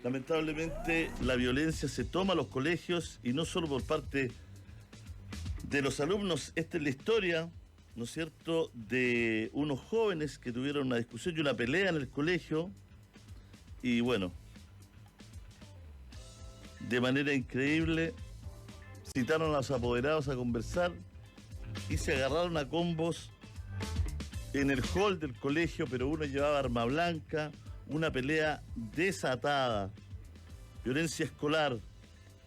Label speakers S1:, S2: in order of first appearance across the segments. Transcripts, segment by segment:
S1: Lamentablemente la violencia se toma a los colegios y no solo por parte de los alumnos. Esta es la historia, ¿no es cierto?, de unos jóvenes que tuvieron una discusión y una pelea en el colegio y bueno, de manera increíble citaron a los apoderados a conversar y se agarraron a combos en el hall del colegio, pero uno llevaba arma blanca, una pelea desatada, violencia escolar,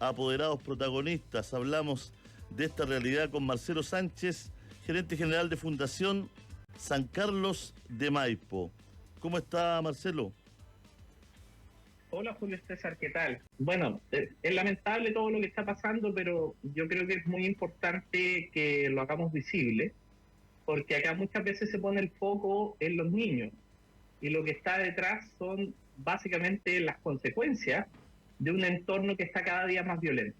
S1: apoderados protagonistas. Hablamos de esta realidad con Marcelo Sánchez, gerente general de Fundación San Carlos de Maipo. ¿Cómo está, Marcelo?
S2: Hola, Julio César, ¿qué tal? Bueno, es lamentable todo lo que está pasando, pero yo creo que es muy importante que lo hagamos visible, porque acá muchas veces se pone el foco en los niños, y lo que está detrás son básicamente las consecuencias de un entorno que está cada día más violento.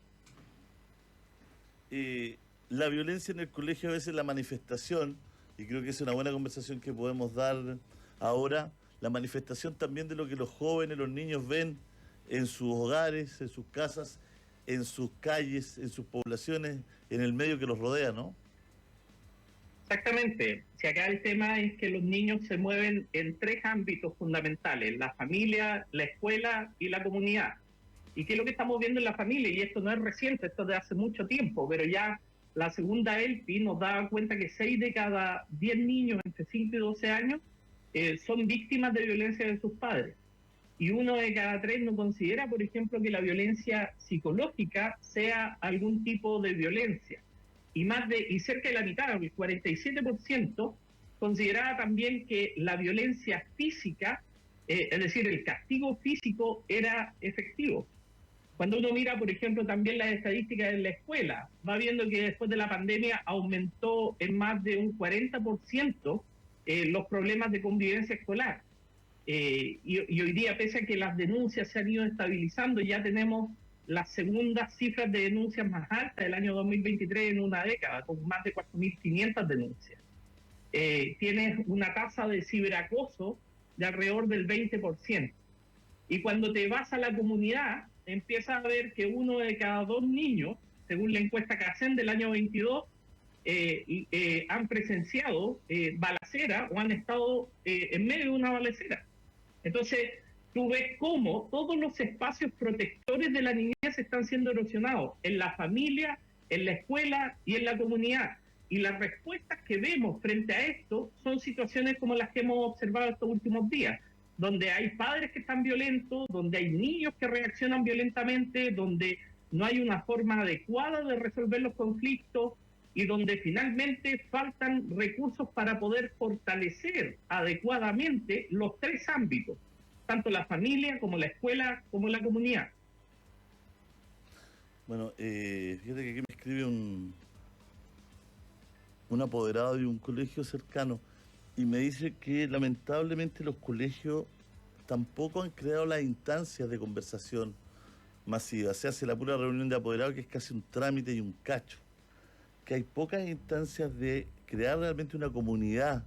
S1: La violencia en el colegio a veces la manifestación, y creo que es una buena conversación que podemos dar ahora, la manifestación también de lo que los jóvenes, los niños ven en sus hogares, en sus casas, en sus calles, en sus poblaciones, en el medio que los rodea, ¿no?
S2: Exactamente. Si acá el tema es que los niños se mueven en tres ámbitos fundamentales: la familia, la escuela y la comunidad. ¿Y qué es lo que estamos viendo en la familia? Y esto no es reciente, esto es de hace mucho tiempo, pero ya la segunda ELPI nos da cuenta que 6 de cada 10 niños entre 5 y 12 años son víctimas de violencia de sus padres. Y 1 de cada 3 no considera, por ejemplo, que la violencia psicológica sea algún tipo de violencia. Y cerca de la mitad, el 47%, consideraba también que la violencia física, es decir, el castigo físico, era efectivo. Cuando uno mira, por ejemplo, también las estadísticas en la escuela, va viendo que después de la pandemia aumentó en más de un 40% los problemas de convivencia escolar. Y hoy día, pese a que las denuncias se han ido estabilizando, ya tenemos las segundas cifras de denuncias más altas del año 2023 en una década, con más de 4.500 denuncias. Tienes una tasa de ciberacoso de alrededor del 20%. Y cuando te vas a la comunidad, empiezas a ver que 1 de cada 2 niños, según la encuesta CACEN del año 22, han presenciado balacera o han estado en medio de una balacera. Entonces, tú ves cómo todos los espacios protectores de la niñez están siendo erosionados en la familia, en la escuela y en la comunidad. Y las respuestas que vemos frente a esto son situaciones como las que hemos observado estos últimos días, donde hay padres que están violentos, donde hay niños que reaccionan violentamente, donde no hay una forma adecuada de resolver los conflictos y donde finalmente faltan recursos para poder fortalecer adecuadamente los tres ámbitos, tanto la familia como la escuela como la comunidad.
S1: Bueno, fíjate que aquí me escribe un apoderado de un colegio cercano y me dice que lamentablemente los colegios tampoco han creado las instancias de conversación masiva. Se hace la pura reunión de apoderados, que es casi un trámite y un cacho. Que hay pocas instancias de crear realmente una comunidad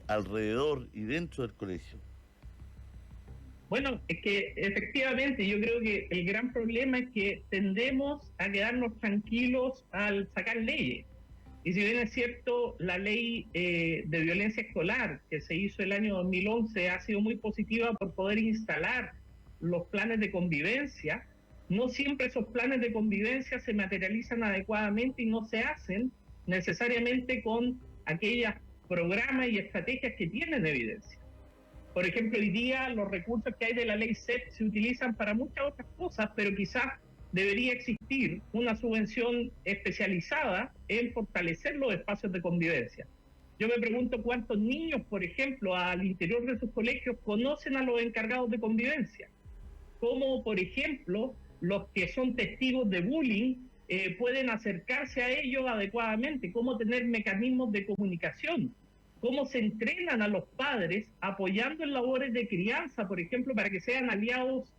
S1: alrededor y dentro del colegio.
S2: Bueno, es que efectivamente yo creo que el gran problema es que tendemos a quedarnos tranquilos al sacar leyes. Y si bien es cierto, la ley de violencia escolar que se hizo el año 2011 ha sido muy positiva por poder instalar los planes de convivencia, no siempre esos planes de convivencia se materializan adecuadamente y no se hacen necesariamente con aquellos programas y estrategias que tienen evidencia. Por ejemplo, hoy día los recursos que hay de la ley CEP se utilizan para muchas otras cosas, pero quizás debería existir una subvención especializada en fortalecer los espacios de convivencia. Yo me pregunto cuántos niños, por ejemplo, al interior de sus colegios conocen a los encargados de convivencia. Cómo, por ejemplo, los que son testigos de bullying pueden acercarse a ellos adecuadamente, cómo tener mecanismos de comunicación, cómo se entrenan a los padres apoyando en labores de crianza, por ejemplo, para que sean aliados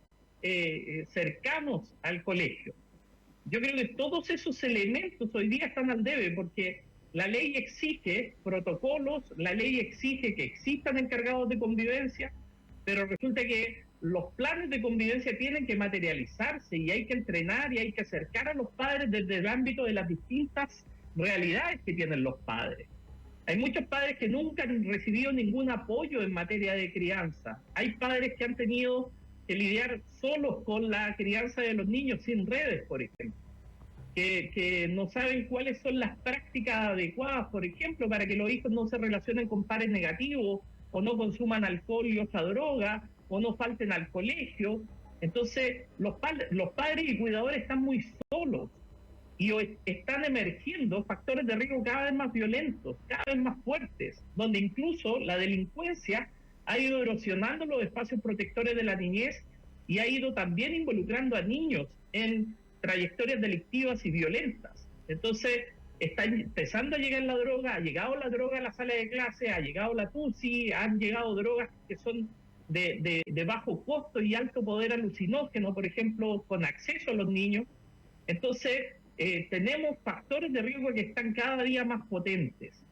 S2: cercanos al colegio. Yo creo que todos esos elementos hoy día están al debe, porque la ley exige protocolos, la ley exige que existan encargados de convivencia, pero resulta que los planes de convivencia tienen que materializarse y hay que entrenar y hay que acercar a los padres desde el ámbito de las distintas realidades que tienen los padres. Hay muchos padres que nunca han recibido ningún apoyo en materia de crianza. Hay padres que han tenido que lidiar solos con la crianza de los niños sin redes, por ejemplo. Que no saben cuáles son las prácticas adecuadas, por ejemplo, para que los hijos no se relacionen con pares negativos, o no consuman alcohol y otra droga, o no falten al colegio. Entonces, los padres y cuidadores están muy solos y hoy están emergiendo factores de riesgo cada vez más violentos, cada vez más fuertes, donde incluso la delincuencia ha ido erosionando los espacios protectores de la niñez y ha ido también involucrando a niños en trayectorias delictivas y violentas. Entonces, está empezando a llegar la droga, ha llegado la droga a la sala de clase, ha llegado la TUSI, han llegado drogas que son de bajo costo y alto poder alucinógeno, por ejemplo, con acceso a los niños. Entonces, tenemos factores de riesgo que están cada día más potentes.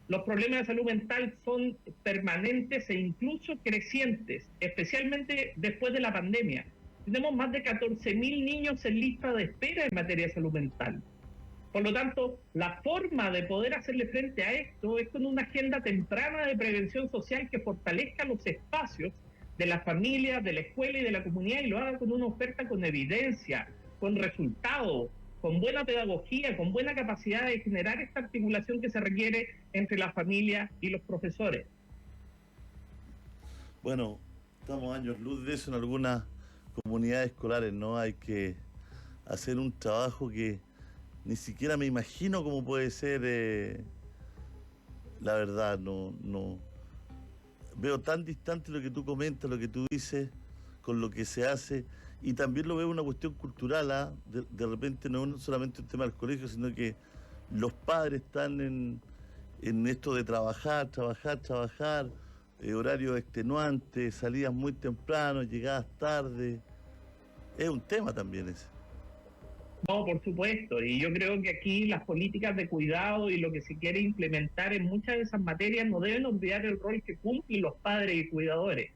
S2: Los problemas de salud mental son permanentes e incluso crecientes, especialmente después de la pandemia. Tenemos más de 14.000 niños en lista de espera en materia de salud mental. Por lo tanto, la forma de poder hacerle frente a esto es con una agenda temprana de prevención social que fortalezca los espacios de las familias, de la escuela y de la comunidad y lo haga con una oferta con evidencia, con resultados, con buena pedagogía, con buena capacidad de generar esta articulación que se requiere entre la familia y los profesores.
S1: Bueno, estamos años luz de eso en algunas comunidades escolares, ¿no? Hay que hacer un trabajo que ni siquiera me imagino cómo puede ser, la verdad, no veo tan distante lo que tú comentas, lo que tú dices, con lo que se hace, y también lo veo una cuestión cultural, ¿ah? De repente no es solamente un tema del colegio, sino que los padres están en esto de trabajar, horarios extenuantes, salidas muy temprano, llegadas tarde. Es un tema también ese.
S2: No, por supuesto, y yo creo que aquí las políticas de cuidado y lo que se quiere implementar en muchas de esas materias no deben olvidar el rol que cumplen los padres y cuidadores.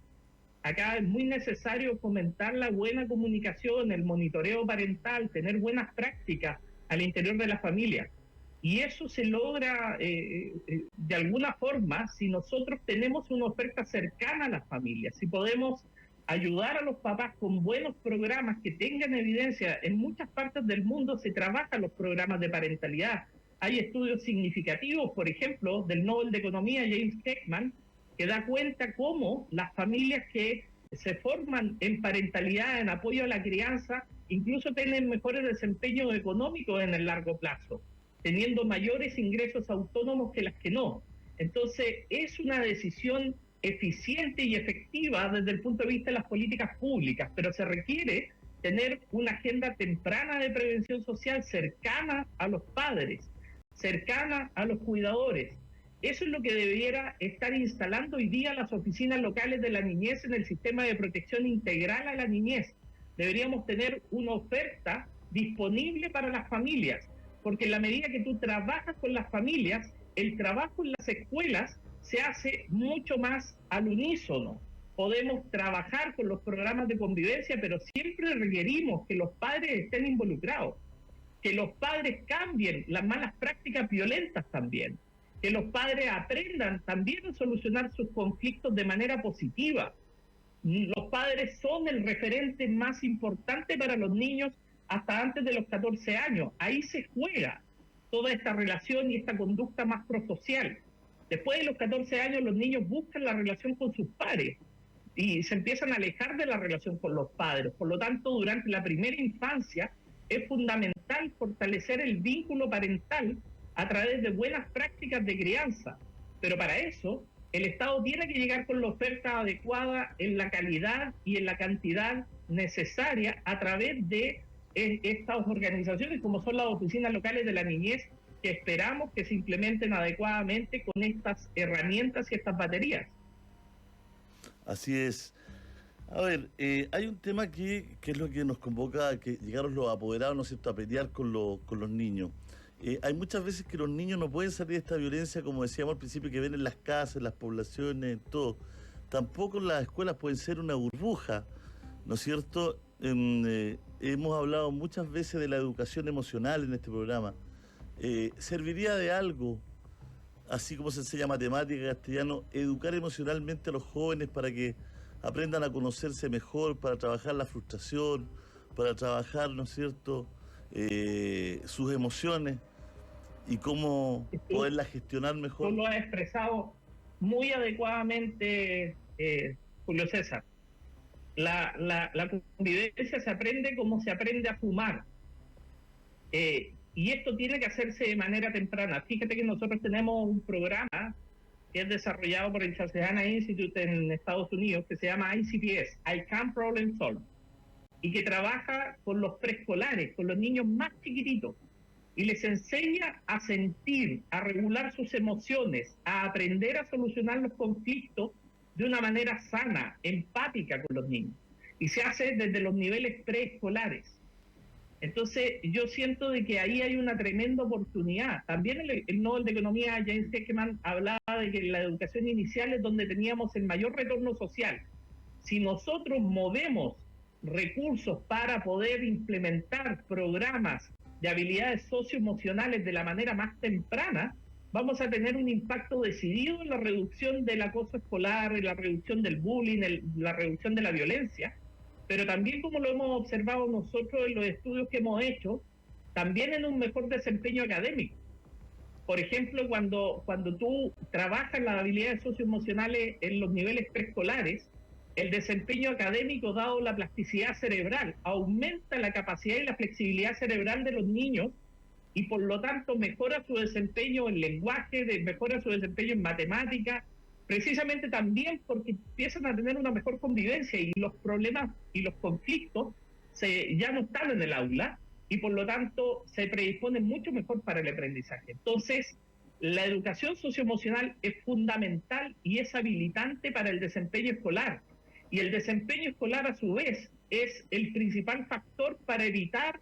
S2: Acá es muy necesario fomentar la buena comunicación, el monitoreo parental, tener buenas prácticas al interior de la familia. Y eso se logra de alguna forma si nosotros tenemos una oferta cercana a las familias, si podemos ayudar a los papás con buenos programas que tengan evidencia. En muchas partes del mundo se trabajan los programas de parentalidad. Hay estudios significativos, por ejemplo, del Nobel de Economía James Heckman, que da cuenta cómo las familias que se forman en parentalidad, en apoyo a la crianza, incluso tienen mejores desempeños económicos en el largo plazo, teniendo mayores ingresos autónomos que las que no. Entonces, es una decisión eficiente y efectiva desde el punto de vista de las políticas públicas, pero se requiere tener una agenda temprana de prevención social cercana a los padres, cercana a los cuidadores. Eso es lo que debiera estar instalando hoy día las oficinas locales de la niñez en el sistema de protección integral a la niñez. Deberíamos tener una oferta disponible para las familias, porque en la medida que tú trabajas con las familias, el trabajo en las escuelas se hace mucho más al unísono. Podemos trabajar con los programas de convivencia, pero siempre requerimos que los padres estén involucrados, que los padres cambien las malas prácticas violentas también, que los padres aprendan también a solucionar sus conflictos de manera positiva. Los padres son el referente más importante para los niños hasta antes de los 14 años. Ahí se juega toda esta relación y esta conducta más prosocial. Después de los 14 años los niños buscan la relación con sus pares y se empiezan a alejar de la relación con los padres. Por lo tanto, durante la primera infancia es fundamental fortalecer el vínculo parental a través de buenas prácticas de crianza. Pero para eso, el Estado tiene que llegar con la oferta adecuada en la calidad y en la cantidad necesaria a través de estas organizaciones como son las oficinas locales de la niñez, que esperamos que se implementen adecuadamente con estas herramientas y estas baterías.
S1: Así es. A ver, hay un tema que es lo que nos convoca a que llegaron los apoderados, ¿no es cierto?, a pelear con los niños. Hay muchas veces que los niños no pueden salir de esta violencia, como decíamos al principio, que ven en las casas, en las poblaciones, en todo. tampoco las escuelas pueden ser una burbuja, ¿no es cierto? Hemos hablado muchas veces de la educación emocional en este programa. ¿Serviría de algo, así como se enseña matemática, castellano, educar emocionalmente a los jóvenes para que aprendan a conocerse mejor, para trabajar la frustración, para trabajar, ¿no es cierto?, sus emociones y cómo poderlas gestionar mejor?
S2: Tú lo has expresado muy adecuadamente, Julio César. La convivencia se aprende como se aprende a fumar. Y esto tiene que hacerse de manera temprana. Fíjate que nosotros tenemos un programa que es desarrollado por el Charles Institute en Estados Unidos, que se llama ICPS, I Can Problem Solve, y que trabaja con los preescolares, con los niños más chiquititos, y les enseña a sentir, a regular sus emociones, a aprender a solucionar los conflictos de una manera sana, empática con los niños. Y se hace desde los niveles preescolares. Entonces, yo siento de que ahí hay una tremenda oportunidad. También el Nobel de Economía, James Heckman, hablaba de que la educación inicial es donde teníamos el mayor retorno social. Si nosotros movemos recursos para poder implementar programas de habilidades socioemocionales de la manera más temprana, vamos a tener un impacto decidido en la reducción del acoso escolar, en la reducción del bullying, la reducción de la violencia, pero también, como lo hemos observado nosotros en los estudios que hemos hecho, también en un mejor desempeño académico. Por ejemplo, cuando tú trabajas las habilidades socioemocionales en los niveles preescolares, el desempeño académico, dado la plasticidad cerebral, aumenta la capacidad y la flexibilidad cerebral de los niños y por lo tanto mejora su desempeño en lenguaje, mejora su desempeño en matemática, precisamente también porque empiezan a tener una mejor convivencia y los problemas y los conflictos ya no están en el aula y por lo tanto se predisponen mucho mejor para el aprendizaje. Entonces, la educación socioemocional es fundamental y es habilitante para el desempeño escolar. Y el desempeño escolar, a su vez, es el principal factor para evitar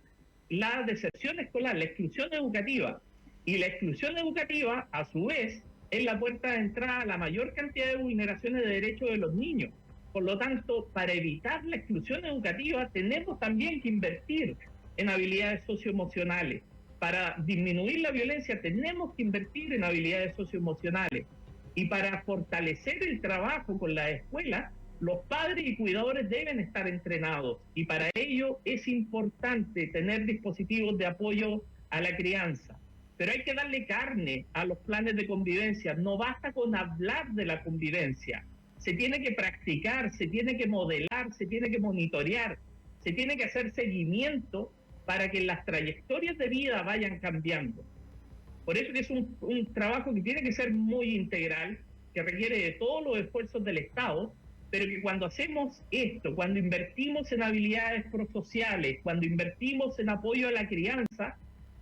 S2: la deserción escolar, la exclusión educativa. Y la exclusión educativa, a su vez, es la puerta de entrada a la mayor cantidad de vulneraciones de derechos de los niños. Por lo tanto, para evitar la exclusión educativa, tenemos también que invertir en habilidades socioemocionales. Para disminuir la violencia, tenemos que invertir en habilidades socioemocionales. Y para fortalecer el trabajo con la escuela, los padres y cuidadores deben estar entrenados y para ello es importante tener dispositivos de apoyo a la crianza. Pero hay que darle carne a los planes de convivencia. No basta con hablar de la convivencia. Se tiene que practicar, se tiene que modelar, se tiene que monitorear, se tiene que hacer seguimiento para que las trayectorias de vida vayan cambiando. Por eso que es un trabajo que tiene que ser muy integral, que requiere de todos los esfuerzos del Estado, pero que cuando hacemos esto, cuando invertimos en habilidades prosociales, cuando invertimos en apoyo a la crianza,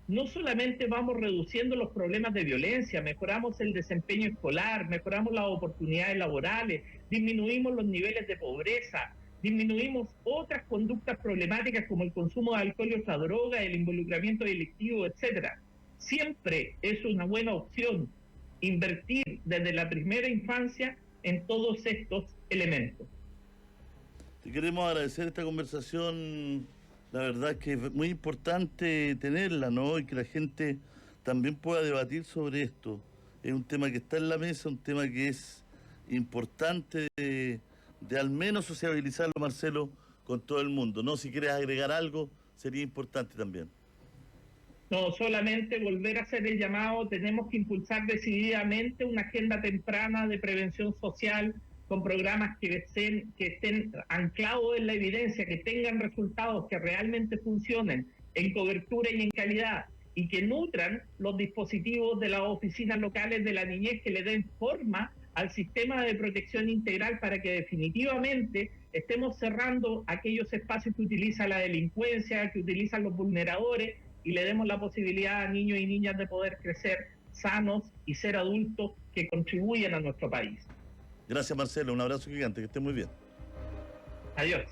S2: no solamente vamos reduciendo los problemas de violencia, mejoramos el desempeño escolar, mejoramos las oportunidades laborales, disminuimos los niveles de pobreza, disminuimos otras conductas problemáticas como el consumo de alcohol y otras drogas, el involucramiento delictivo, etcétera. Siempre es una buena opción invertir desde la primera infancia en todos estos elementos.
S1: Te queremos agradecer esta conversación, la verdad es que es muy importante tenerla, ¿no? Y que la gente también pueda debatir sobre esto. Es un tema que está en la mesa, un tema que es importante de al menos sociabilizarlo, Marcelo, con todo el mundo, ¿no? Si quieres agregar algo, sería importante también.
S2: No, solamente volver a hacer el llamado, tenemos que impulsar decididamente una agenda temprana de prevención social con programas que estén anclados en la evidencia, que tengan resultados, que realmente funcionen en cobertura y en calidad y que nutran los dispositivos de las oficinas locales de la niñez, que le den forma al sistema de protección integral para que definitivamente estemos cerrando aquellos espacios que utiliza la delincuencia, que utilizan los vulneradores, y le demos la posibilidad a niños y niñas de poder crecer sanos y ser adultos que contribuyen a nuestro país.
S1: Gracias, Marcelo. Un abrazo gigante. Que esté muy bien.
S2: Adiós.